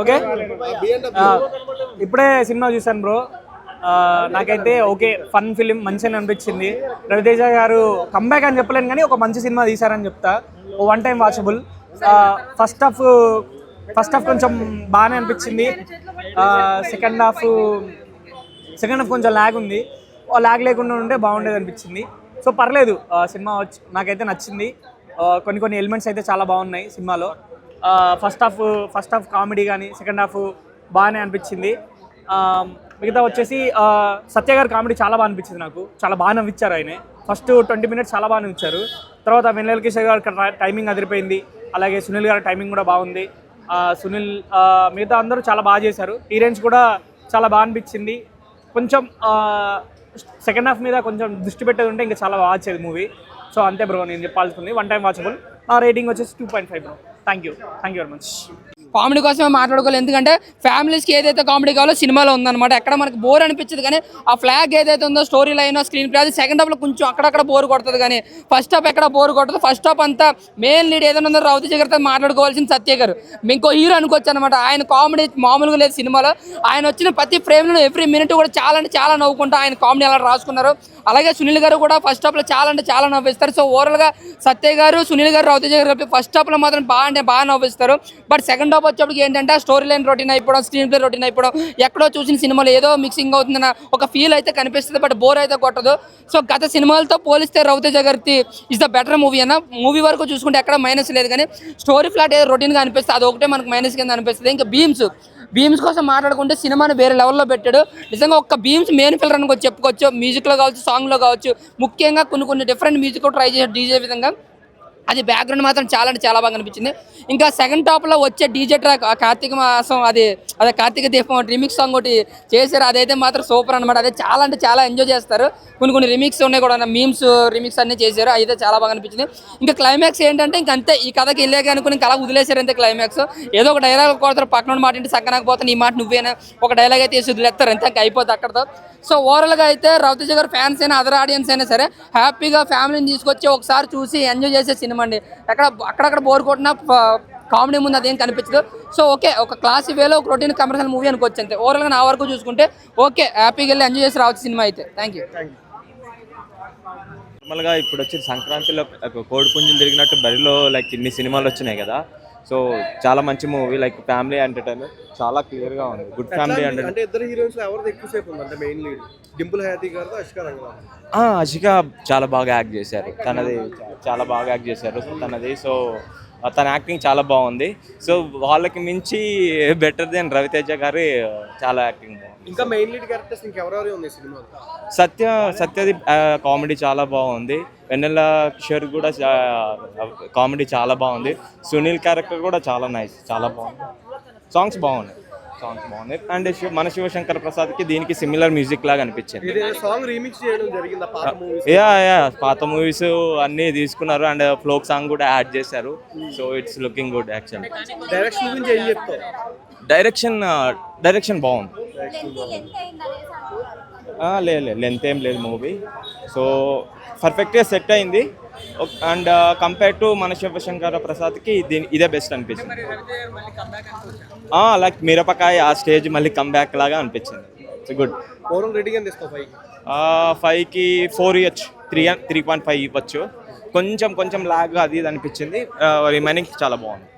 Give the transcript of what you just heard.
Okay ఇప్పుడే cinema చూసాను bro. నాకైతే ఓకే ఫన్ ఫిలిం మంచిగా అనిపించింది. రవితేజ గారు కంబ్యాక్ అని చెప్పలేను కానీ ఒక మంచి సినిమా తీశారని చెప్తా. One time watchable. First half కొంచెం బాగానే అనిపించింది. సెకండ్ హాఫ్ కొంచెం ల్యాగ్ ఉంది. ల్యాగ్ లేకుండా ఉంటే బాగుండేది అనిపించింది. సో పర్లేదు సినిమా నాకైతే నచ్చింది. కొన్ని ఎలిమెంట్స్ అయితే చాలా బాగున్నాయి సినిమాలో. ఫస్ట్ హాఫ్ కామెడీ కానీ సెకండ్ హాఫ్ బాగానే అనిపించింది. మిగతా వచ్చేసి సత్య గారి కామెడీ చాలా బాగా అనిపించింది నాకు. చాలా బాగా నవ్విచ్చారు ఆయన. ఫస్ట్ 20 minutes చాలా బాగా నవ్విచ్చారు. తర్వాత వెన్నెల కిషోర్ గారి టైమింగ్ అదిరిపోయింది. అలాగే సునీల్ గారి టైమింగ్ కూడా బాగుంది. సునీల్ మిగతా అందరూ చాలా బాగా చేశారు. హీరోయిన్స్ కూడా చాలా బాగా అనిపించింది. కొంచెం సెకండ్ హాఫ్ మీద కొంచెం దృష్టి పెట్టేది ఉంటే ఇంకా చాలా బాగా వచ్చేది మూవీ. సో అంతే బ్రో నేను చెప్పాల్సింది. One time watchable. నా రేటింగ్ వచ్చేసి 2.5 bro. Thank you very much. Comedy కోసమే మాట్లాడుకోవాలి. ఎందుకంటే ఫ్యామిలీస్కి ఏదైతే కామెడీ కావాలో సినిమాలో ఉందన్నమాట. ఎక్కడ మనకి బోర్ అనిపించదు. కానీ ఆ ఫ్లాగ్ ఏదైతే ఉందో స్టోరీ లైన్ స్క్రీన్ ప్లే అది సెకండ్ హాఫ్లో కొంచెం అక్కడక్కడ బోర్ కొడుతుంది. కానీ ఫస్ట్ హాఫ్ ఎక్కడ బోర్ కొడుతుంది. ఫస్ట్ హాఫ్ అంతా మెయిన్ లీడ్ ఏదైనా ఉందో రవితేజ గారితో మాట్లాడుకోవాల్సిన సత్య గారు. ఇంకో హీరో అనుకోవచ్చు అనమాట. ఆయన కామెడీ మామూలుగా లేదు సినిమాలో. ఆయన వచ్చిన ప్రతి ఫ్రేమ్లో ఎవ్రీ మినిట్ కూడా చాలా అంటే చాలా నవ్వుకుంటూ ఆయన కామెడీ అలా రాసుకున్నారు. అలాగే సునీల్ గారు కూడా ఫస్ట్ హాఫ్లో చాలా అంటే చాలా నవ్విస్తారు. సో ఓవరాల్గా సత్య గారు సునీల్ గారు రవితేజ గారు ఫస్ట్ హాఫ్లో మాత్రం బాగా నవ్విస్తారు. బట్ సెకండ్ హాఫ్ వచ్చేప్పటికి ఏంటంటే స్టోరీ లైన్ రొటీన్ అయిపోవడం, స్క్రీన్ ప్లే రొటీన్ అయిపోవడం, ఎక్కడో చూసిన సినిమాలో ఏదో మిక్సింగ్ అవుతుందన్న ఒక ఫీల్ అయితే కనిపిస్తుంది. బట్ బోర్ అయితే కొట్టదు. సో గత సినిమాలతో పోలిస్తే రవితేజ గారి ఇస్ ద బెటర్ మూవీ అన్న. మూవీ వరకు చూసుకుంటే ఎక్కడ మైనస్ లేదు. కానీ స్టోరీ ఫ్లాట్ ఏదో రొటీన్గా అనిపిస్తుంది. అది ఒకటే మనకు మైనస్ కింద అనిపిస్తుంది. ఇంకా బీమ్స్ కోసం మాట్లాడుకుంటే సినిమాని వేరే లెవెల్లో పెట్టాడు. నిజంగా ఒక్క బీమ్స్ మెయిన్ ఫిల్లర్ అని చెప్పుకోవచ్చు. మ్యూజిక్లో కావచ్చు, సాంగ్లో కావచ్చు. ముఖ్యంగా కొన్ని డిఫరెంట్ మ్యూజిక్ ట్రై చేశాడు డీజే విధంగా. అది బ్యాక్గ్రౌండ్ మాత్రం చాలా అంటే చాలా బాగా అనిపించింది. ఇంకా సెకండ్ టాప్లో వచ్చే డీజే ట్రాక్ కార్తీక మాసం అదే కార్తీక దీపం రిమిక్స్ సాంగ్ ఒకటి చేశారు. అదైతే మాత్రం సూపర్ అనమాట. అదే చాలా అంటే చాలా ఎంజాయ్ చేస్తారు. కొన్ని రిమిక్స్ ఉన్నాయి కూడా, మీమ్స్ రిమిక్స్ అన్నీ చేశారు. అయితే చాలా బాగా అనిపించింది. ఇంకా క్లైమాక్స్ ఏంటంటే ఇంక అంతే, ఈ కథకి వెళ్ళాక అనుకుని ఇంకా అలా వదిలేశారు అంతే. క్లైమాక్స్ ఏదో ఒక డైలాగ్ కొడతారు, పక్కన మాట ఇంటి సక్కనకపోతే నీ మాట నువ్వేనా ఒక డైలాగ్ అయితే వేసి వదిలేస్తారు అంతే, ఇంకా అయిపోతుంది అక్కడతో. సో ఓవరాల్గా అయితే రవితేజ గారు ఫ్యాన్స్ అయినా అదర్ ఆడియన్స్ అయినా సరే హ్యాపీగా ఫ్యామిలీని తీసుకొచ్చి ఒకసారి చూసి ఎంజాయ్ చేసే సినిమా అండి. అక్కడక్కడ బోర్ కొట్టినా కామెడీ ముందు అదేం కనిపించదు. సో ఓకే, ఒక క్లాస్ వేలో ఒక రొటీన్ కమర్షియల్ మూవీ అనుకోవచ్చు అంతే. ఓవరాల్గా నా వరకు చూసుకుంటే ఓకే, హ్యాపీగా వెళ్ళి ఎంజాయ్ చేసి రావచ్చు సినిమా అయితే. Thank you. నార్మల్గా ఇప్పుడు వచ్చి సంక్రాంతిలో కోడి పుంజులు తిరిగినట్టు బరిలో లైక్ ఇన్ని సినిమాలు వచ్చినాయి కదా. సో చాలా మంచి మూవీ, లైక్ ఫ్యామిలీ ఎంటర్టైనర్, చాలా క్లియర్గా ఉంది. గుడ్ ఫ్యామిలీ అంటే ఇద్దరు హీరోయిన్స్ ఎవరిది ఎక్కువసేపు ఉంది అంటే మెయిన్ లీడ్ డింపుల్ హయాతి గారు, అషికా రంగరాజ్. అషిక చాలా బాగా యాక్ట్ చేశారు. చాలా బాగా యాక్ట్ చేశారు తనది. సో తన యాక్టింగ్ చాలా బాగుంది. సో వాళ్ళకి మించి బెటర్ దెన్ రవితేజ గారి చాలా యాక్టింగ్ బాగుంది. ఇంకా మెయిన్ లీడ్ క్యారెక్టర్స్ ఇంకెవరెవరు ఉంది సినిమా? సత్యది కామెడీ చాలా బాగుంది. వెన్నెల కిషోర్ కూడా కామెడీ చాలా బాగుంది. సునీల్ క్యారెక్టర్ కూడా చాలా నైస్, చాలా బాగుంది. సాంగ్స్ బాగున్నాయి. అండ్ మన శివశంకర్ ప్రసాద్కి దీనికి సిమిలర్ మ్యూజిక్ లాగా అనిపించింది. పాత మూవీస్ అన్నీ తీసుకున్నారు అండ్ ఫ్లోక్ సాంగ్ కూడా యాడ్ చేశారు. So it's looking good. Actually direction బాగుంది. లేదు లెంత్ ఏం లేదు మూవీ. సో పర్ఫెక్ట్గా సెట్ అయింది. అండ్ కంపేర్ టు మన శివశంకర ప్రసాద్కి ఇదే బెస్ట్ అనిపించింది. లైక్ మిరపకాయ ఆ స్టేజ్ మళ్ళీ కంబ్యాక్ లాగా అనిపించింది. It's good. 5కి 4 ఇవ్వచ్చు, 3.5 ఇవ్వచ్చు. కొంచెం లాగ్ అది ఇది అనిపించింది. రిమైనింగ్ చాలా బాగుంది.